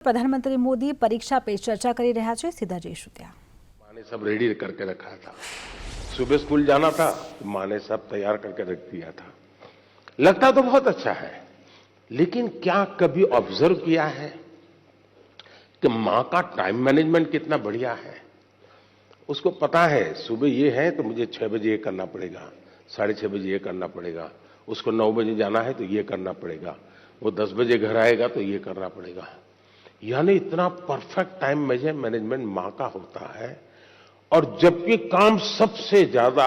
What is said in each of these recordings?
प्रधानमंत्री मोदी परीक्षा पे चर्चा કરી રહ્યા છે। सीधा જઈશું ત્યાં। माँ ने सब रेडी करके रखा था। सुबह स्कूल जाना था, माँ ने सब तैयार करके रख दिया था। लगता तो बहुत अच्छा है, लेकिन क्या कभी ऑब्जर्व किया है कि माँ का टाइम मैनेजमेंट कितना बढ़िया है। उसको पता है सुबह ये है तो मुझे 6 बजे ये करना पड़ेगा, 6:30 बजे ये करना पड़ेगा, उसको 9 बजे जाना है तो ये करना पड़ेगा, वो 10 बजे घर आएगा तो ये करना पड़ेगा। यानी इतना परफेक्ट टाइम मैनेजमेंट मां का होता है। और जबकि काम सबसे ज्यादा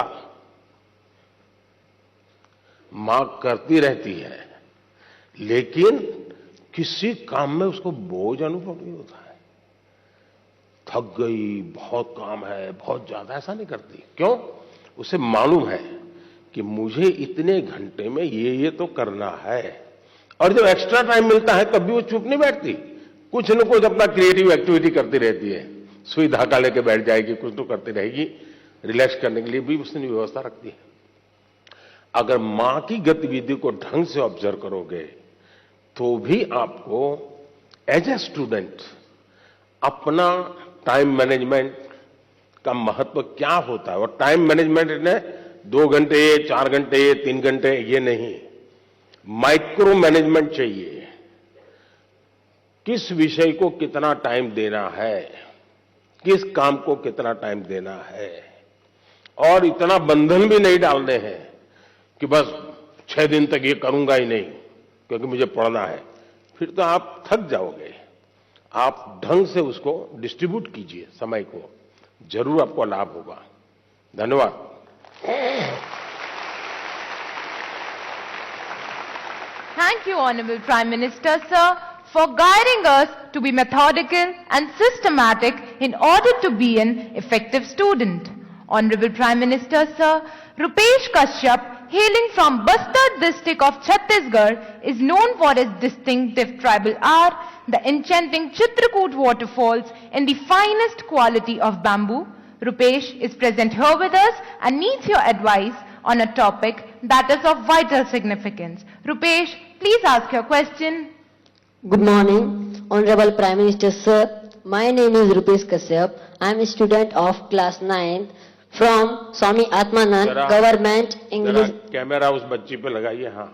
मां करती रहती है, लेकिन किसी काम में उसको बोझ अनुभव नहीं होता है। थक गई, बहुत काम है, बहुत ज्यादा, ऐसा नहीं करती। क्यों? उसे मालूम है कि मुझे इतने घंटे में ये तो करना है। और जब एक्स्ट्रा टाइम मिलता है तब भी वो चुप नहीं बैठती, कुछ न कुछ अपना क्रिएटिव एक्टिविटी करती रहती है। सुई धागा लेके बैठ जाएगी, कुछ तो करती रहेगी। रिलैक्स करने के लिए भी उसने व्यवस्था रखती है। अगर मां की गतिविधि को ढंग से ऑब्जर्व करोगे तो भी आपको एज ए स्टूडेंट अपना टाइम मैनेजमेंट का महत्व क्या होता है। और टाइम मैनेजमेंट ने 2 घंटे, 4 घंटे, 3 घंटे ये नहीं, माइक्रो मैनेजमेंट चाहिए। किस विषय को कितना टाइम देना है, किस काम को कितना टाइम देना है। और इतना बंधन भी नहीं डालने हैं कि बस 6 दिन तक ये करूंगा ही नहीं क्योंकि मुझे पढ़ना है। फिर तो आप थक जाओगे। आप ढंग से उसको डिस्ट्रीब्यूट कीजिए समय को, जरूर आपको लाभ होगा। धन्यवाद। Thank you, Honorable Prime Minister, sir, for guiding us to be methodical and systematic in order to be an effective student. Honorable Prime Minister, sir, Rupesh Kashyap, hailing from Bastar district of Chhattisgarh, is known for his distinctive tribal art, the enchanting Chitrakoot waterfalls, and the finest quality of bamboo. Rupesh is present here with us and needs your advice on a topic that is of vital significance. Rupesh, please ask your question. Good morning, Honorable Prime Minister Sir. My name is Rupesh Kashyap. I am a student of class 9 from Swami Atmanand Government English. Camera उस बच्ची पे लगाइए। हाँ।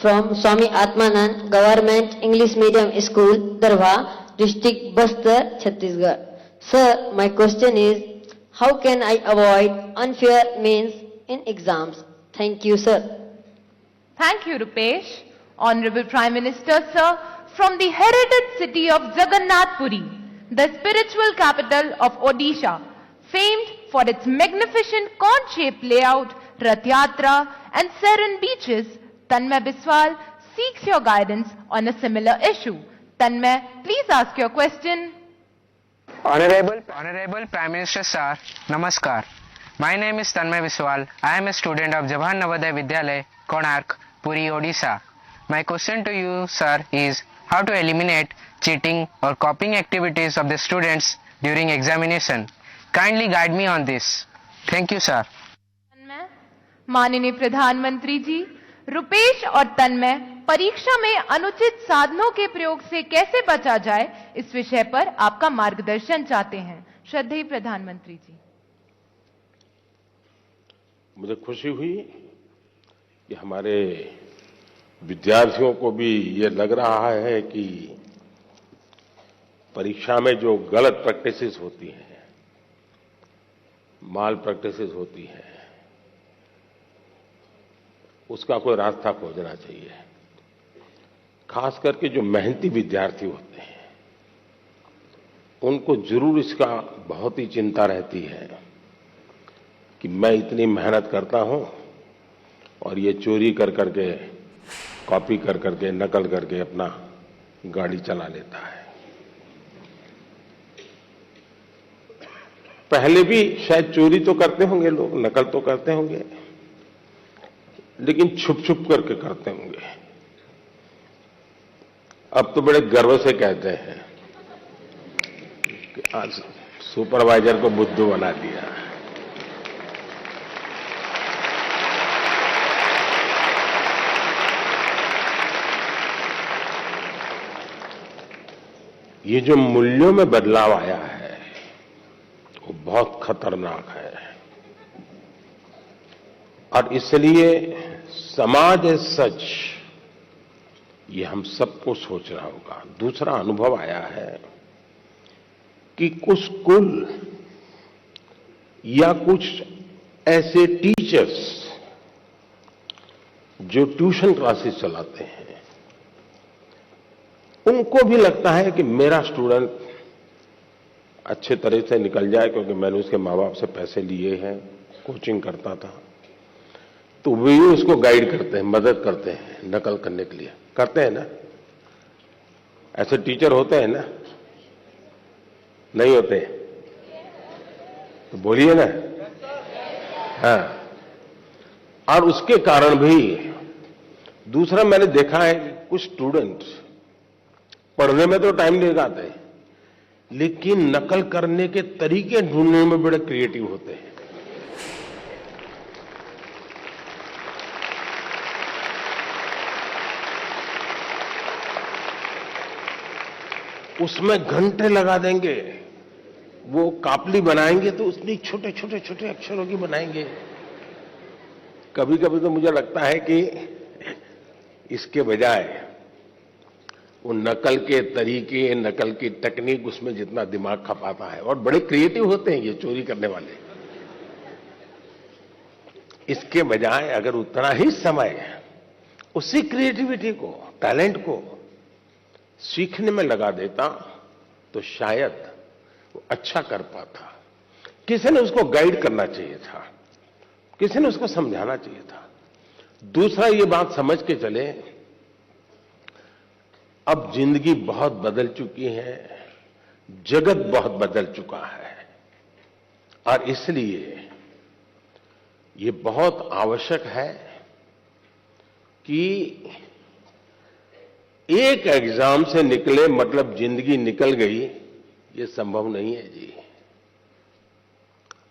From Swami Atmanand Government English Medium School, Darwa, District Bastar, Chhattisgarh. Sir, my question is, how can I avoid unfair means in exams? Thank you, sir. Thank you, Rupesh. Honorable Prime Minister, sir, from the heritage city of Jagannath Puri, the spiritual capital of Odisha, famed for its magnificent cone-shaped layout, Rath Yatra, and serene beaches, Tanmay Biswal seeks your guidance on a similar issue. Tanmay, please ask your question. Honorable Prime Minister Sir, Namaskar. My name is Tanmay Biswal. I am a student of Jawahar Navodaya Vidyalaya, Konark, Puri, Odisha. My question to you, sir, is how to eliminate cheating or copying activities of the students during examination. Kindly guide me on this. Thank you, sir. तन्मय, माननीय प्रधानमंत्री जी, रुपेश और तन्मय परीक्षा में अनुचित साधनों के प्रयोग से कैसे बचा जाए, इस विषय पर आपका मार्गदर्शन चाहते हैं। श्रद्धेय प्रधानमंत्री जी। मुझे खुशी हुई कि हमारे विद्यार्थियों को भी ये लग रहा है कि परीक्षा में जो गलत प्रैक्टिसेस होती हैं, माल प्रैक्टिसेस होती हैं, उसका कोई रास्ता खोजना चाहिए। खास करके जो मेहनती विद्यार्थी होते हैं उनको जरूर इसका बहुत ही चिंता रहती है कि मैं इतनी मेहनत करता हूं और ये चोरी कर करके, कॉपी कर करके, नकल करके अपना गाड़ी चला लेता है। पहले भी शायद चोरी तो करते होंगे लोग, नकल तो करते होंगे, लेकिन छुप छुप करके करते होंगे। अब तो बड़े गर्व से कहते हैं कि आज सुपरवाइजर को बुद्धू बना दिया। ये जो मूल्यों में बदलाव आया है वो बहुत खतरनाक है और इसलिए समाज एज सच ये हम सबको सोचना होगा। दूसरा अनुभव आया है कि कुछ स्कूल या कुछ ऐसे टीचर्स जो ट्यूशन क्लासेस चलाते हैं उनको भी लगता है कि मेरा स्टूडेंट अच्छे तरह से निकल जाए, क्योंकि मैंने उसके माँ बाप से पैसे लिए हैं, कोचिंग करता था, तो वे उसको गाइड करते हैं, मदद करते हैं नकल करने के लिए। करते हैं ना? ऐसे टीचर होते हैं ना? नहीं होते? तो बोलिए ना। हाँ। और उसके कारण भी दूसरा मैंने देखा है कि कुछ स्टूडेंट पढ़ने में तो टाइम नहीं लगाते, लेकिन नकल करने के तरीके ढूंढने में बड़े क्रिएटिव होते हैं। उसमें घंटे लगा देंगे, वो कापली बनाएंगे तो उसमें छोटे छोटे छोटे अक्षरों की बनाएंगे। कभी कभी तो मुझे लगता है कि इसके बजाय वो नकल के तरीके, नकल की टेक्निक, उसमें जितना दिमाग खपाता है, और बड़े क्रिएटिव होते हैं ये चोरी करने वाले, इसके बजाय अगर उतना ही समय उसी क्रिएटिविटी को, टैलेंट को सीखने में लगा देता तो शायद वो अच्छा कर पाता। किसी ने उसको गाइड करना चाहिए था, किसी ने उसको समझाना चाहिए था। दूसरा ये बात समझ के चले, अब जिंदगी बहुत बदल चुकी है, जगत बहुत बदल चुका है, और इसलिए ये बहुत आवश्यक है कि एक एग्जाम से निकले मतलब जिंदगी निकल गई, ये संभव नहीं है जी।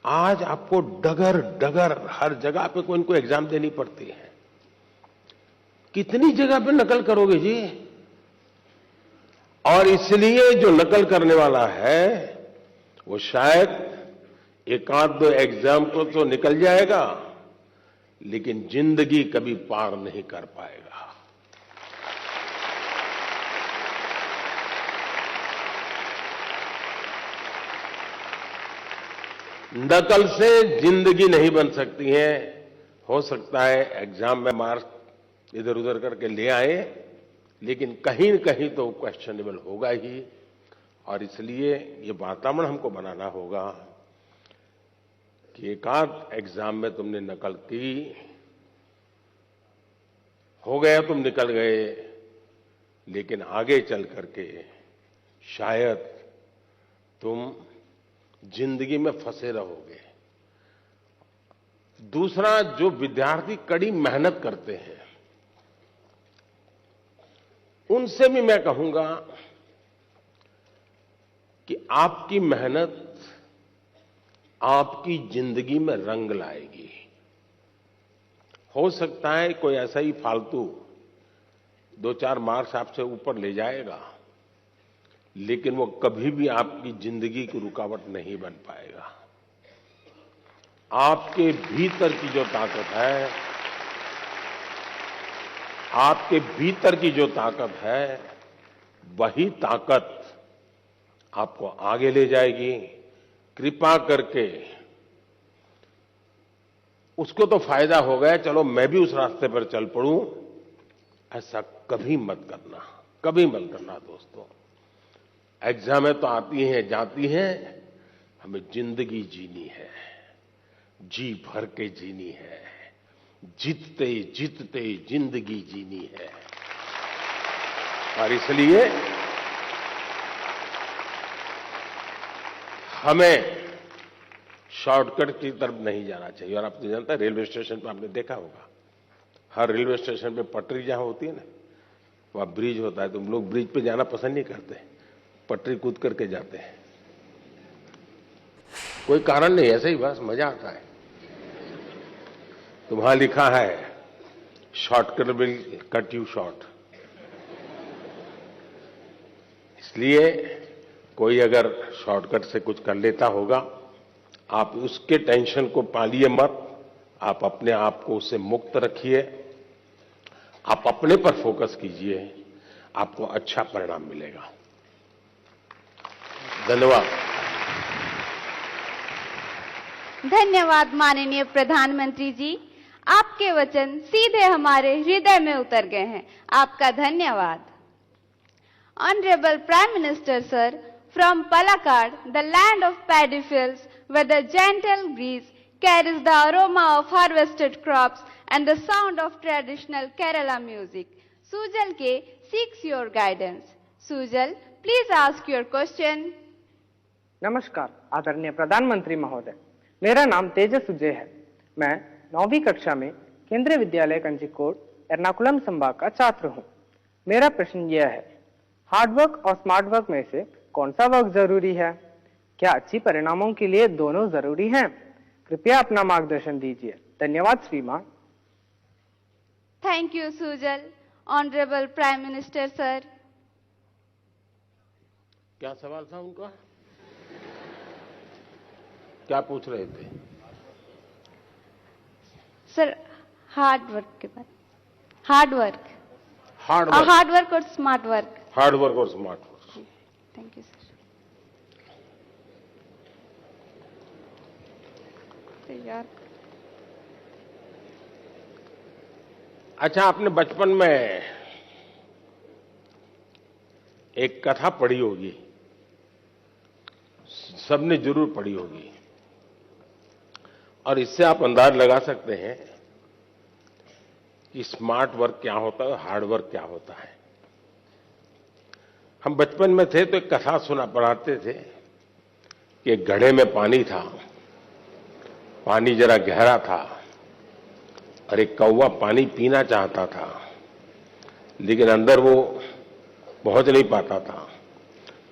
आज आपको डगर डगर हर जगह पे कोई इनको एग्जाम देनी पड़ती है। कितनी जगह पे नकल करोगे जी? और इसलिए जो नकल करने वाला है वो शायद एक आध दो एग्जाम को तो निकल जाएगा, लेकिन जिंदगी कभी पार नहीं कर पाएगा। नकल से जिंदगी नहीं बन सकती है। हो सकता है एग्जाम में मार्क्स इधर उधर करके ले आए, लेकिन कहीं न कहीं तो क्वेश्चनेबल होगा ही, और इसलिए ये वातावरण हमको बनाना होगा कि एक आध एग्जाम में तुमने नकल की, हो गया तुम निकल गए, लेकिन आगे चल करके शायद तुम जिंदगी में फंसे रहोगे। दूसरा, जो विद्यार्थी कड़ी मेहनत करते हैं उनसे भी मैं कहूंगा कि आपकी मेहनत आपकी जिंदगी में रंग लाएगी। हो सकता है कोई ऐसा ही फालतू 2-4 मार्क्स आपसे ऊपर ले जाएगा, लेकिन वो कभी भी आपकी जिंदगी की रुकावट नहीं बन पाएगा। आपके भीतर की जो ताकत है, आपके भीतर की जो ताकत है, वही ताकत आपको आगे ले जाएगी। कृपा करके उसको तो फायदा हो गया, चलो मैं भी उस रास्ते पर चल पड़ूं, ऐसा कभी मत करना, कभी मत करना दोस्तों। एग्जामें तो आती हैं जाती हैं, हमें जिंदगी जीनी है, जी भर के जीनी है, जीतते जीतते जिंदगी जीनी है। और इसलिए हमें शॉर्टकट की तरफ नहीं जाना चाहिए। और आप तो जानते हैं, रेलवे स्टेशन पर आपने देखा होगा, हर रेलवे स्टेशन पे पटरी जहां होती है ना, वहां ब्रिज होता है। तुम लोग ब्रिज पे जाना पसंद नहीं करते, पटरी कूद करके जाते हैं। कोई कारण नहीं, ऐसे ही बस मजा आता है। तो वहां लिखा है shortcut will cut you short. इसलिए कोई अगर शॉर्टकट से कुछ कर लेता होगा, आप उसके टेंशन को पालिए मत, आप अपने आप को उससे मुक्त रखिए, आप अपने पर फोकस कीजिए, आपको अच्छा परिणाम मिलेगा। धन्यवाद। धन्यवाद माननीय प्रधानमंत्री जी, आपके वचन सीधे हमारे हृदय में उतर गए हैं। आपका धन्यवाद। Honourable prime minister sir, from Palakkad, the land of paddy fields, where the gentle breeze carries the aroma of harvested crops and the sound of traditional Kerala music, Sujal K seeks your guidance. Sujal, please ask your question. नमस्कार आदरणीय प्रधानमंत्री महोदय, मेरा नाम तेजस सुजय है। मैं 9वीं कक्षा में केंद्रीय विद्यालय कंजीकोट एर्नाकुलम संभाग का छात्र हूँ। मेरा प्रश्न यह है, हार्ड वर्क और स्मार्ट वर्क में से कौन सा वर्क जरूरी है? क्या अच्छी परिणामों के लिए दोनों जरूरी हैं? कृपया अपना मार्गदर्शन दीजिए। धन्यवाद श्रीमान। Thank you, Sujal. Honorable Prime Minister sir. क्या सवाल था उनका? क्या पूछ रहे थे? सर, हार्ड वर्क के बाद। हार्ड वर्क और स्मार्ट वर्क। हार्ड वर्क और smart work. Thank you sir. यार, अच्छा, आपने बचपन में एक कथा पढ़ी होगी, सबने जरूर पढ़ी होगी, और इससे आप अंदाज लगा सकते हैं कि स्मार्ट वर्क क्या होता है, हार्ड वर्क क्या होता है। हम बचपन में थे तो एक कथा सुना पढ़ाते थे कि एक घड़े में पानी था, पानी जरा गहरा था और एक कौवा पानी पीना चाहता था, लेकिन अंदर वो पहुंच नहीं पाता था।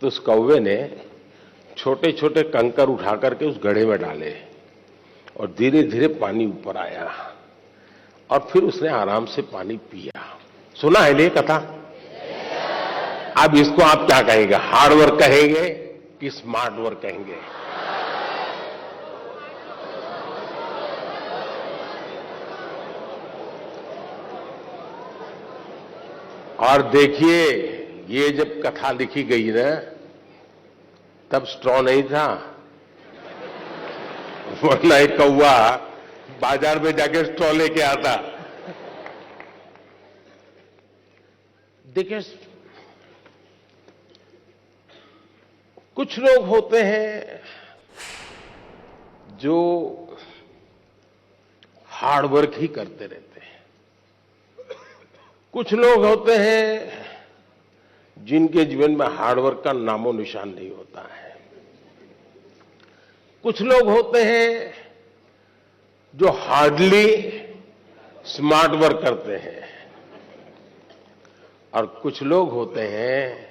तो उस कौवे ने छोटे छोटे कंकर उठा करके उस घड़े में डाले और धीरे धीरे पानी ऊपर आया और फिर उसने आराम से पानी पिया। सुना है ये कथा? अब इसको आप क्या कहेंगे, हार्ड वर्क कहेंगे कि स्मार्ट वर्क कहेंगे? और देखिए, ये जब कथा लिखी गई ना, तब स्ट्रॉ नहीं था, वरना एक कौवा बाजार में जाके स्ट्रॉ लेके आता। देखिए, कुछ लोग होते हैं जो हार्ड वर्क ही करते रहते हैं, कुछ लोग होते हैं जिनके जीवन में हार्ड वर्क का नामो निशान नहीं होता है, कुछ लोग होते हैं जो हार्डली स्मार्ट वर्क करते हैं, और कुछ लोग होते हैं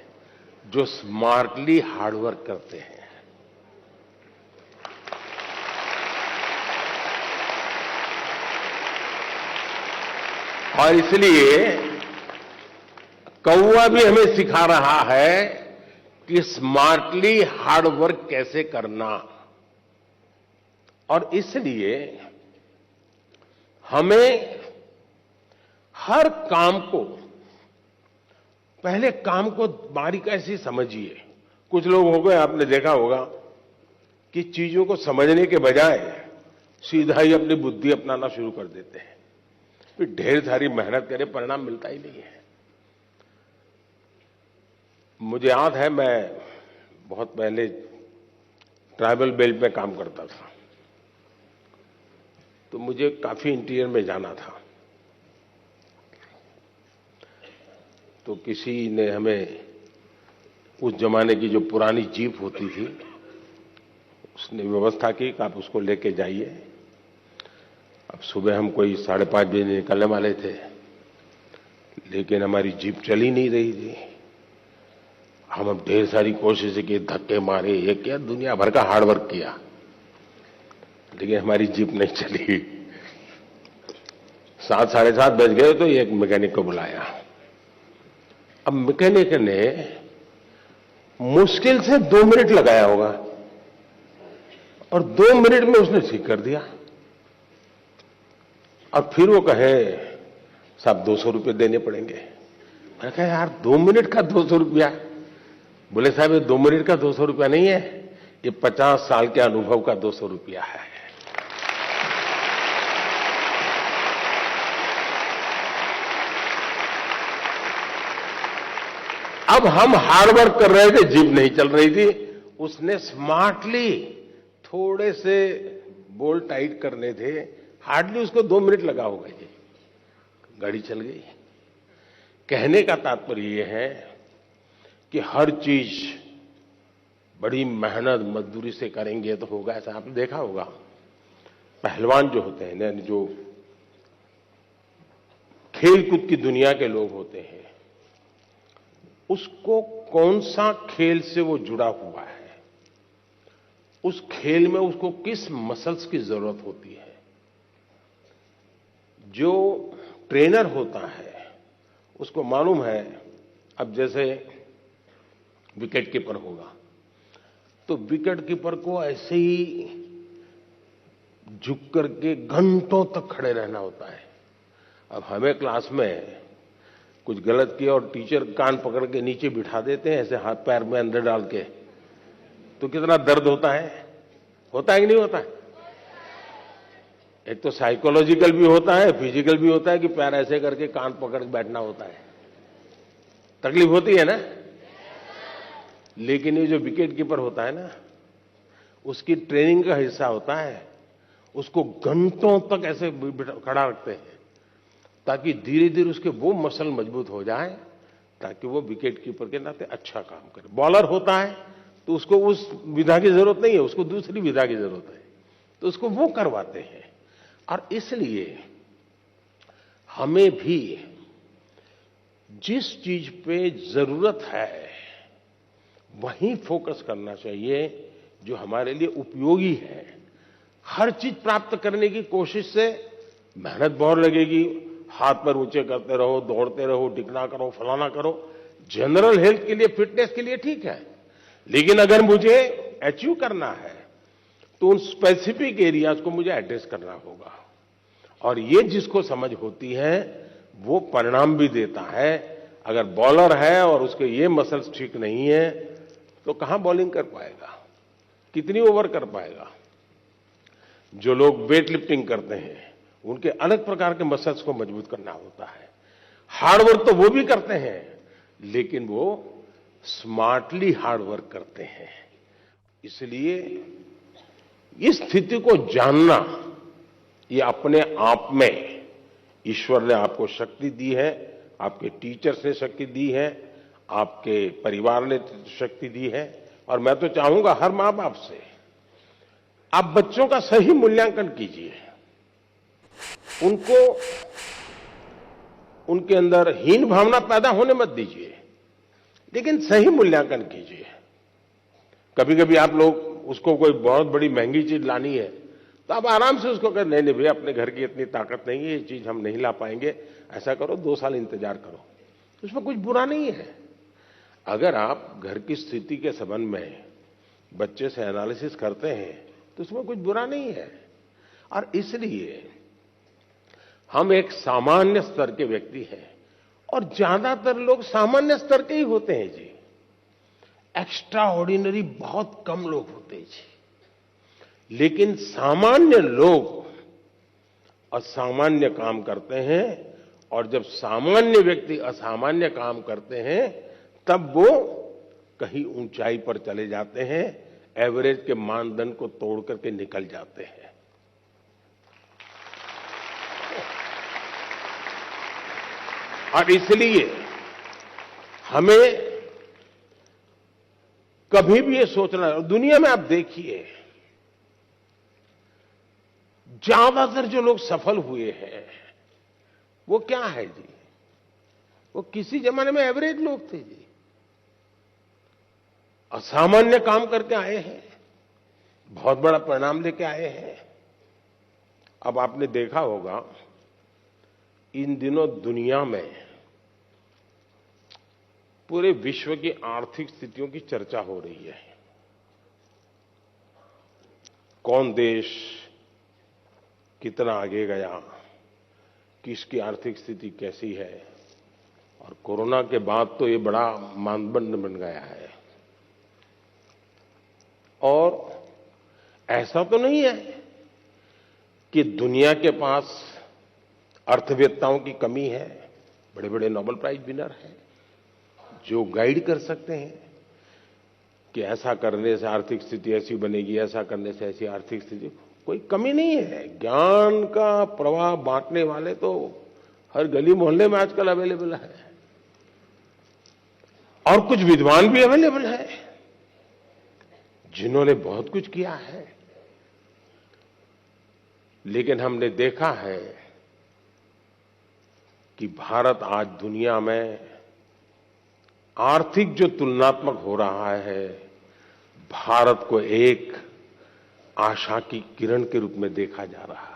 जो स्मार्टली हार्ड वर्क करते हैं। और इसलिए कौवा भी हमें सिखा रहा है कि स्मार्टली हार्ड वर्क कैसे करना। और इसलिए हमें हर काम को, पहले काम को बारीकी से समझिए। कुछ लोग हो गए, आपने देखा होगा कि चीजों को समझने के बजाय सीधा ही अपनी बुद्धि अपनाना शुरू कर देते हैं, फिर ढेर सारी मेहनत करे, परिणाम मिलता ही नहीं है। मुझे याद है, मैं बहुत पहले ट्राइबल बेल्ट में काम करता था, तो मुझे काफी इंटीरियर में जाना था। तो किसी ने हमें, उस जमाने की जो पुरानी जीप होती थी, उसने व्यवस्था की कि आप उसको लेके जाइए। अब सुबह हम कोई 5:30 बजे निकलने वाले थे, लेकिन हमारी जीप चली नहीं रही थी। हम अब ढेर सारी कोशिशें की, धक्के मारे, ये किया, दुनिया भर का हार्ड वर्क किया, लेकिन हमारी जीप नहीं चली। 7, 7:30 बज गए तो एक मैकेनिक को बुलाया। अब मैकेनिक ने मुश्किल से 2 मिनट लगाया होगा और 2 मिनट में उसने ठीक कर दिया। और फिर वो कहे साहब 200 रुपये देने पड़ेंगे। मैंने कहा यार 2 मिनट का 200 रुपया? बोले साहब ये 2 मिनट का 200 रुपया नहीं है, ये 50 साल के अनुभव का 200 रुपया है। अब हम हार्ड वर्क कर रहे थे, जिम नहीं चल रही थी, उसने स्मार्टली थोड़े से बोल्ट टाइट करने थे, हार्डली उसको 2 मिनट लगा होगा जी, गाड़ी चल गई। कहने का तात्पर्य यह है कि हर चीज बड़ी मेहनत मजदूरी से करेंगे तो होगा ऐसा आपने देखा होगा। पहलवान जो होते हैं, यानी जो खेलकूद की दुनिया के लोग होते हैं, उसको कौन सा खेल से वो जुड़ा हुआ है, उस खेल में उसको किस मसल्स की जरूरत होती है। जो ट्रेनर होता है उसको मालूम है, अब जैसे विकेट कीपर होगा तो विकेट कीपर को ऐसे ही झुक करके घंटों तक खड़े रहना होता है। अब हमें क्लास में कुछ गलत किया और टीचर कान पकड़ के नीचे बिठा देते हैं, ऐसे हाथ पैर में अंदर डाल के, तो कितना दर्द होता है कि नहीं होता है? एक तो साइकोलॉजिकल भी होता है, फिजिकल भी होता है कि पैर ऐसे करके कान पकड़ के बैठना होता है, तकलीफ होती है ना। लेकिन ये जो विकेट कीपर होता है ना, उसकी ट्रेनिंग का हिस्सा होता है, उसको घंटों तक ऐसे खड़ा रखते हैं ताकि धीरे धीरे उसके वो मसल मजबूत हो जाए ताकि वो विकेट कीपर के नाते अच्छा काम करे। बॉलर होता है तो उसको उस विधा की जरूरत नहीं है, उसको दूसरी विधा की जरूरत है, तो उसको वो करवाते हैं। और इसलिए हमें भी जिस चीज पे जरूरत है वहीं फोकस करना चाहिए जो हमारे लिए उपयोगी है। हर चीज प्राप्त करने की कोशिश से मेहनत बहुत लगेगी, हाथ पैर ऊंचे करते रहो, दौड़ते रहो, डिगना करो, फलाना करो, जनरल हेल्थ के लिए, फिटनेस के लिए ठीक है। लेकिन अगर मुझे अचीव करना है तो उन स्पेसिफिक एरियाज को मुझे एड्रेस करना होगा, और ये जिसको समझ होती है वो परिणाम भी देता है। अगर बॉलर है और उसके ये मसल्स ठीक नहीं है तो कहां बॉलिंग कर पाएगा, कितनी ओवर कर पाएगा। जो लोग वेट लिफ्टिंग करते हैं उनके अलग प्रकार के मसल्स को मजबूत करना होता है। हार्ड वर्क तो वो भी करते हैं, लेकिन वो स्मार्टली हार्ड वर्क करते हैं। इसलिए इस स्थिति को जानना, ये अपने आप में ईश्वर ने आपको शक्ति दी है, आपके टीचर्स ने शक्ति दी है, आपके परिवार ने शक्ति दी है। और मैं तो चाहूंगा हर मां बाप से आप बच्चों का सही मूल्यांकन कीजिए, उनको उनके अंदर हीन भावना पैदा होने मत दीजिए, लेकिन सही मूल्यांकन कीजिए। कभी कभी आप लोग उसको कोई बहुत बड़ी महंगी चीज लानी है तो आप आराम से उसको कहें नहीं भैया अपने घर की इतनी ताकत नहीं है, ये चीज हम नहीं ला पाएंगे, ऐसा करो 2 साल इंतजार करो, उसमें कुछ बुरा नहीं है। अगर आप घर की स्थिति के संबंध में बच्चे से एनालिसिस करते हैं तो उसमें कुछ बुरा नहीं है। और इसलिए हम एक सामान्य स्तर के व्यक्ति हैं, और ज्यादातर लोग सामान्य स्तर के ही होते हैं जी, एक्स्ट्रा ऑर्डिनरी बहुत कम लोग होते हैं जी। लेकिन सामान्य लोग असामान्य काम करते हैं, और जब सामान्य व्यक्ति असामान्य काम करते हैं तब वो कहीं ऊंचाई पर चले जाते हैं, एवरेज के मानदंड को तोड़ करके निकल जाते हैं। और इसलिए हमें कभी भी ये सोचना, दुनिया में आप देखिए ज्यादातर जो लोग सफल हुए हैं वो क्या है जी, वो किसी जमाने में एवरेज लोग थे जी, असामान्य काम करके आए हैं, बहुत बड़ा परिणाम लेके आए हैं। अब आपने देखा होगा इन दिनों दुनिया में पूरे विश्व की आर्थिक स्थितियों की चर्चा हो रही है। कौन देश कितना आगे गया, किसकी आर्थिक स्थिति कैसी है, और कोरोना के बाद तो ये बड़ा मानदंड बन गया है। और ऐसा तो नहीं है कि दुनिया के पास अर्थवेत्ताओं की कमी है। बड़े बड़े नोबेल प्राइज विनर हैं जो गाइड कर सकते हैं कि ऐसा करने से आर्थिक स्थिति ऐसी बनेगी, ऐसा करने से ऐसी आर्थिक स्थिति। कोई कमी नहीं है। ज्ञान का प्रवाह बांटने वाले तो हर गली मोहल्ले में आजकल अवेलेबल है, और कुछ विद्वान भी अवेलेबल है जिन्होंने बहुत कुछ किया है। लेकिन हमने देखा है कि भारत आज दुनिया में आर्थिक जो तुलनात्मक हो रहा है, भारत को एक आशा की किरण के रूप में देखा जा रहा है।